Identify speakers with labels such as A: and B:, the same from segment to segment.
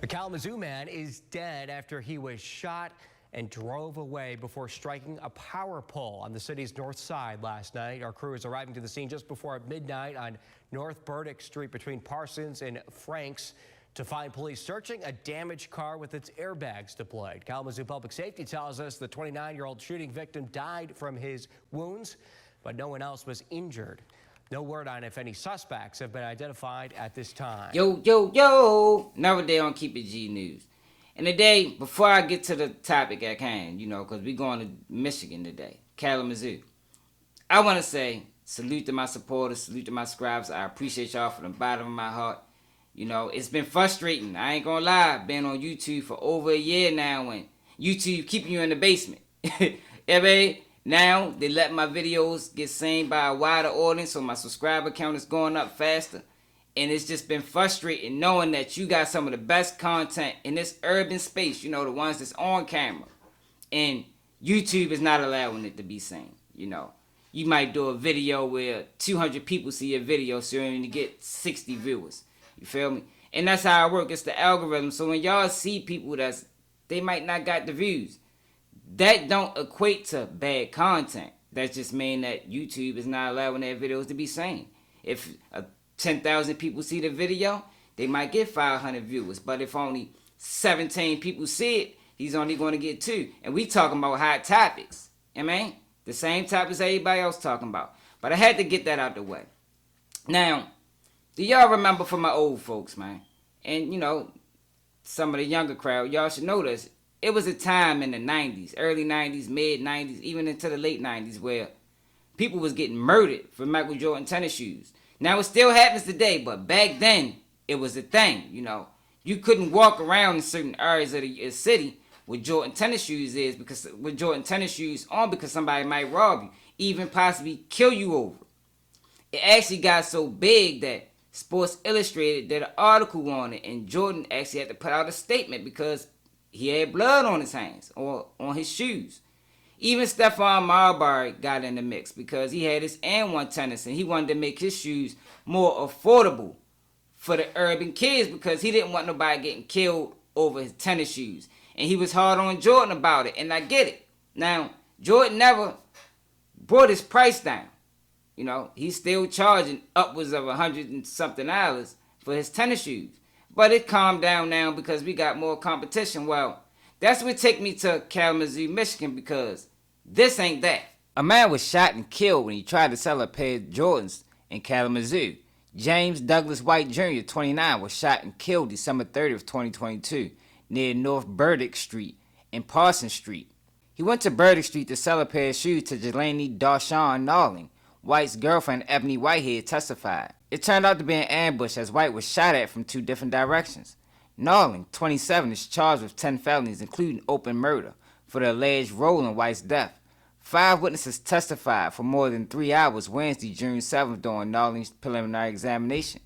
A: A Kalamazoo man is dead after he was shot and drove away before striking a power pole on the city's north side last night. Our crew is arriving to the scene just before midnight on North Burdick Street between Parsons and Franks to find police searching a damaged car with its airbags deployed. Kalamazoo Public Safety tells us the 29-year-old shooting victim died from his wounds, but no one else was injured. No word on if any suspects have been identified at this time.
B: Yo, another day on Keep It G News. And today, before I get to the topic at hand, because we're going to Michigan today, Kalamazoo, I want to say salute to my supporters, salute to my subscribers. I appreciate y'all from the bottom of my heart. It's been frustrating. I ain't gonna lie. I've been on YouTube for over a year now, and YouTube keeping you in the basement. Yeah, babe. Now, they let my videos get seen by a wider audience, so my subscriber count is going up faster. And it's just been frustrating knowing that you got some of the best content in this urban space, the ones that's on camera. And YouTube is not allowing it to be seen, You might do a video where 200 people see your video, so you only get 60 viewers. You feel me? And that's how it works. It's the algorithm. So when y'all see people they might not got the views, that don't equate to bad content. That just mean that YouTube is not allowing their videos to be seen. If 10,000 people see the video, they might get 500 viewers. But if only 17 people see it, he's only going to get 2. And we talking about hot topics. The same topics everybody else talking about. But I had to get that out the way. Now, do y'all remember from my old folks, man? And, some of the younger crowd, y'all should know this. It was a time in the 90s, early 90s, mid 90s, even into the late 90s where people was getting murdered for Michael Jordan tennis shoes. Now, it still happens today, but back then, it was a thing, You couldn't walk around in certain areas of the city with Jordan tennis shoes because somebody might rob you, even possibly kill you over it. It actually got so big that Sports Illustrated did an article on it, and Jordan actually had to put out a statement because he had blood on his hands or on his shoes. Even Stephon Marbury got in the mix because he had his N1 tennis and he wanted to make his shoes more affordable for the urban kids because he didn't want nobody getting killed over his tennis shoes. And he was hard on Jordan about it, and I get it. Now, Jordan never brought his price down. He's still charging upwards of $100 and something for his tennis shoes. But it calmed down now because we got more competition. Well, that's what take me to Kalamazoo, Michigan, because this ain't that. A man was shot and killed when he tried to sell a pair of Jordans in Kalamazoo. James Douglas White Jr., 29, was shot and killed December 30th, 2022, near North Burdick Street and Parsons Street. He went to Burdick Street to sell a pair of shoes to Jelani Darshawn Narling. White's girlfriend, Ebony Whitehead, testified. It turned out to be an ambush as White was shot at from 2 different directions. Narling, 27, is charged with 10 felonies, including open murder, for the alleged role in White's death. 5 witnesses testified for more than 3 hours Wednesday, June 7th, during Narling's preliminary examination.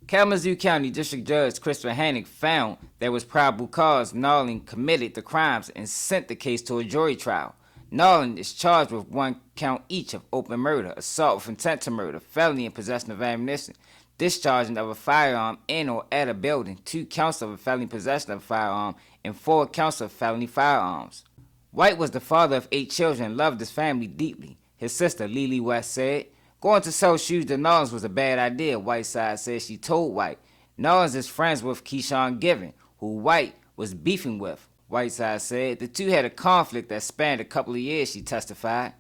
B: Kalamazoo County District Judge Christopher Hannick found there was probable cause Narling committed the crimes and sent the case to a jury trial. Narling is charged with 1 count each of open murder, assault with intent to murder, felony and possession of ammunition, discharging of a firearm in or at a building, 2 counts of a felony possession of a firearm, and 4 counts of felony firearms. White was the father of 8 children and loved his family deeply. His sister, Lily West, said, "Going to sell shoes to Narlings was a bad idea," Whiteside said she told White. Narlings is friends with Keyshawn Given, who White was beefing with. Whiteside said the two had a conflict that spanned a couple of years, she testified.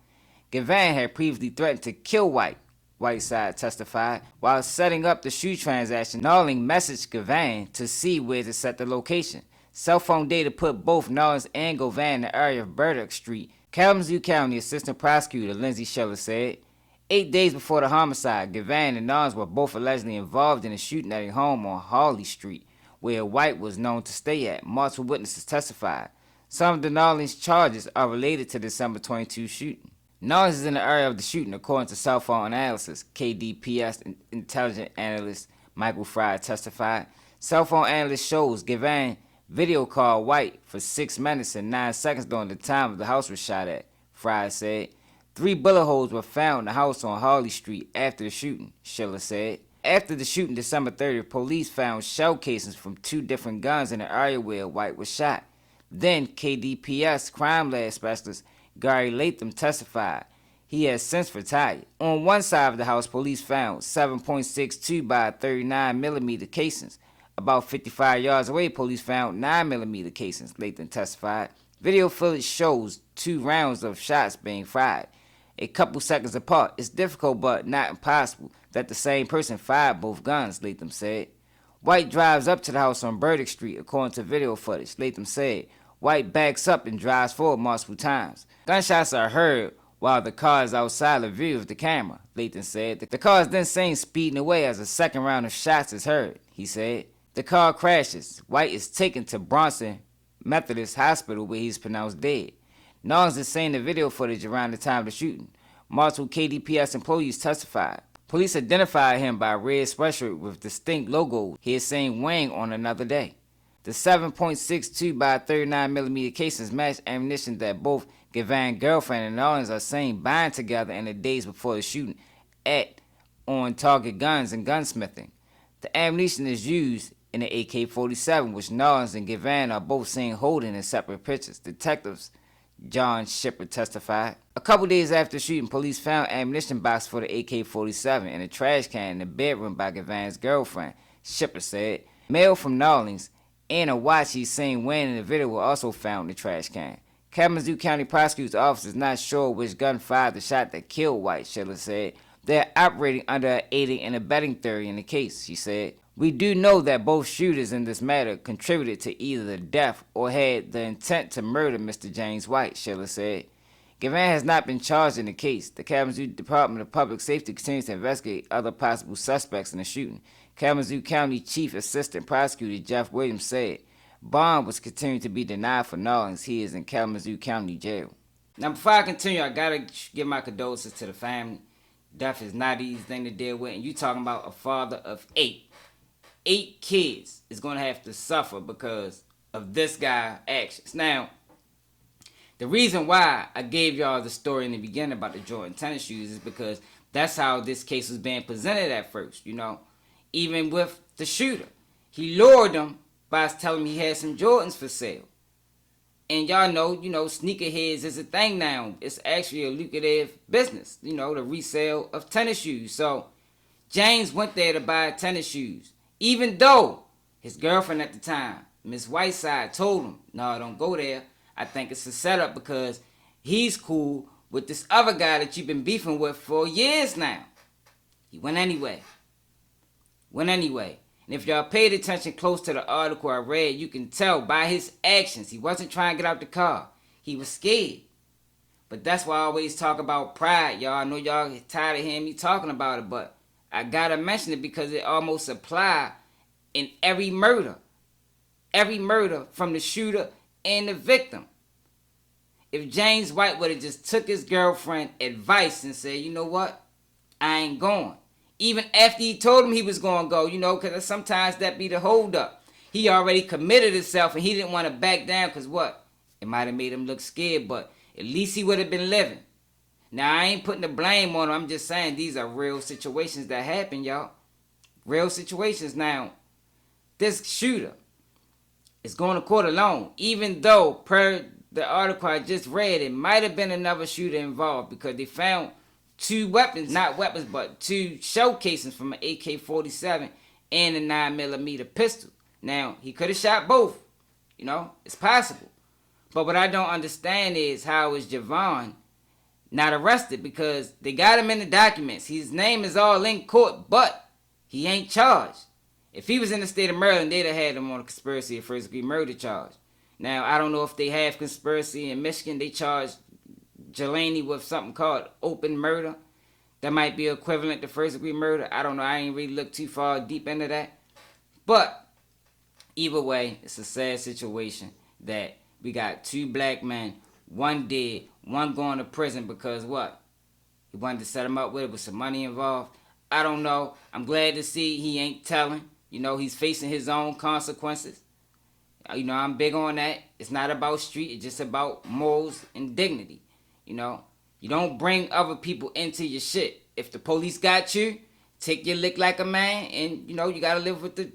B: Gavan had previously threatened to kill White, Whiteside testified. While setting up the shoe transaction, Narling messaged Gavan to see where to set the location. Cell phone data put both Narlings and Gavan in the area of Burdick Street. Kalamazoo County Assistant Prosecutor Lindsay Schiller said, 8 days before the homicide, Gavan and Narlings were both allegedly involved in a shooting at a home on Harley Street, where White was known to stay at. Multiple witnesses testified. Some of the Narlings charges are related to the December 22 shooting. Narlings is in the area of the shooting, according to cell phone analysis. KDPS intelligence analyst Michael Fry testified. Cell phone analyst shows Gavan video called White for 6 minutes and 9 seconds during the time the house was shot at, Fry said. 3 bullet holes were found in the house on Harley Street after the shooting, Schiller said. After the shooting December 30th, police found shell casings from 2 different guns in the area where White was shot. Then KDPS crime lab specialist Gary Latham testified. He has since retired. On one side of the house, police found 7.62 by 39 millimeter casings. About 55 yards away, police found 9 millimeter casings, Latham testified. Video footage shows 2 rounds of shots being fired. A couple seconds apart, it's difficult but not impossible that the same person fired both guns, Latham said. White drives up to the house on Burdick Street, according to video footage, Latham said. White backs up and drives forward multiple times. Gunshots are heard while the car is outside the view of the camera, Latham said. The car is then seen speeding away as a second round of shots is heard, he said. The car crashes. White is taken to Bronson Methodist Hospital where he's pronounced dead. Nallins is saying the video footage around the time of the shooting. Multiple KDPS employees testified. Police identified him by a red sweatshirt with distinct logo he is seen wearing on another day. The 7.62 by 39 millimeter casings matched ammunition that both Gavan's girlfriend and Nallins are seen buying together in the days before the shooting at On Target Guns and Gunsmithing. The ammunition is used in the AK-47, which Nallins and Gavan are both seen holding in separate pictures. Detectives John Shipper testified. A couple days after the shooting, police found ammunition box for the AK-47 in a trash can in the bedroom by Gavan's girlfriend, Shipper said. Mail from Nallins and a watch he's seen wearing in the video were also found in the trash can. Kalamazoo County prosecutor's office is not sure which gun fired the shot that killed White, Schiller said. They're operating under an aiding and abetting theory in the case, she said. We do know that both shooters in this matter contributed to either the death or had the intent to murder Mr. James White, Schiller said. Gavan has not been charged in the case. The Kalamazoo Department of Public Safety continues to investigate other possible suspects in the shooting. Kalamazoo County Chief Assistant Prosecutor Jeff Williams said bond was continuing to be denied for Nallins. He is in Kalamazoo County Jail. Now, before I continue, I gotta give my condolences to the family. Death is not an easy thing to deal with, and you talking about a father of 8. 8 kids is going to have to suffer because of this guy's actions. Now, the reason why I gave y'all the story in the beginning about the Jordan tennis shoes is because that's how this case was being presented at first, you know. Even with the shooter. He lured them by telling him he had some Jordans for sale. And y'all know, sneakerheads is a thing now. It's actually a lucrative business, the resale of tennis shoes. So, James went there to buy tennis shoes. Even though his girlfriend at the time, Miss Whiteside, told him, no, don't go there. I think it's a setup because he's cool with this other guy that you've been beefing with for years now. He went anyway. And if y'all paid attention close to the article I read, you can tell by his actions, he wasn't trying to get out the car. He was scared. But that's why I always talk about pride, y'all. I know y'all tired of hearing me talking about it, but I gotta mention it because it almost applies in every murder. Every murder from the shooter and the victim. If James White would have just took his girlfriend advice and said, you know what? I ain't going. Even after he told him he was going to go, because sometimes that be the hold up. He already committed himself and he didn't want to back down because what? It might have made him look scared, but at least he would have been living. Now, I ain't putting the blame on him. I'm just saying these are real situations that happen, y'all. Real situations. Now, this shooter is going to court alone, even though, per the article I just read, it might have been another shooter involved because they found 2 weapons, not weapons, but 2 shell casings from an AK-47 and a 9mm pistol. Now, he could have shot both. It's possible. But what I don't understand is how is Javon not arrested because they got him in the documents. His name is all in court, but he ain't charged. If he was in the state of Maryland, they'd have had him on a conspiracy of first-degree murder charge. Now, I don't know if they have conspiracy in Michigan. They charged Jelani with something called open murder. That might be equivalent to first-degree murder. I don't know. I ain't really looked too far deep into that. But either way, it's a sad situation that we got 2 black men, 1 dead, 1 going to prison because what? He wanted to set him up with some money involved. I don't know. I'm glad to see he ain't telling. He's facing his own consequences. I'm big on that. It's not about street. It's just about morals and dignity. You don't bring other people into your shit. If the police got you, take your lick like a man, and you know you gotta live with the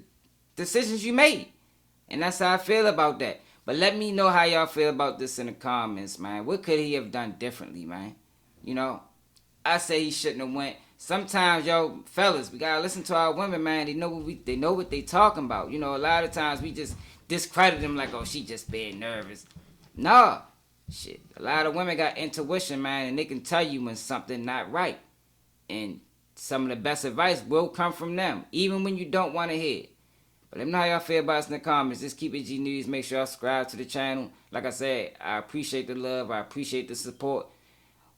B: decisions you made. And that's how I feel about that. But let me know how y'all feel about this in the comments, man. What could he have done differently, man? You know, I say he shouldn't have went. Sometimes, yo, fellas, we gotta listen to our women, man. They know what they talking about. You know, a lot of times we just discredit them like, oh, she just being nervous. Nah, shit. A lot of women got intuition, man, and they can tell you when something not right. And some of the best advice will come from them, even when you don't want to hear it. But let me know how y'all feel about us in the comments. Just keep it G News. Make sure y'all subscribe to the channel. Like I said, I appreciate the love. I appreciate the support.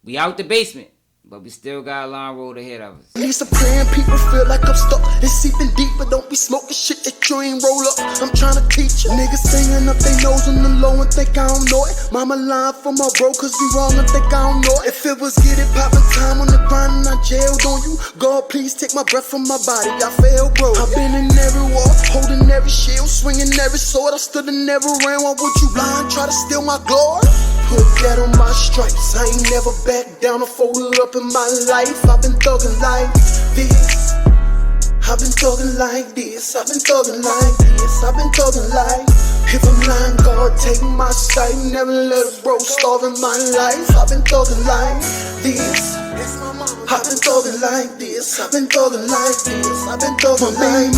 B: We out the basement, but we still got a long road ahead of us.
C: Need some praying people feel like I'm stuck. It's seeping deep, but don't be smoking shit that you ain't roll up. I'm trying to teach you. Niggas singing up their nose on the low and think I don't know it. Mama lying for my bro, cause he wrong and think I don't know it. If it was get it poppin' time on the grind and I jailed on you, God please take my breath from my body, I fell bro. I've been in every war, holding every shield, swinging every sword. I stood and never ran. Why would you lie and try to steal my glory? Put that on my stripes. I ain't never back down or folded up in my life. I've been thugging like this. I've been thugging like this. I've been thugging like this. I've been thugging like. If I'm lying, God take my sight. Never let a bro starve in my life. I've been thugging like this. I've been thugging like this. I've been thugging like this. I've been thugging like.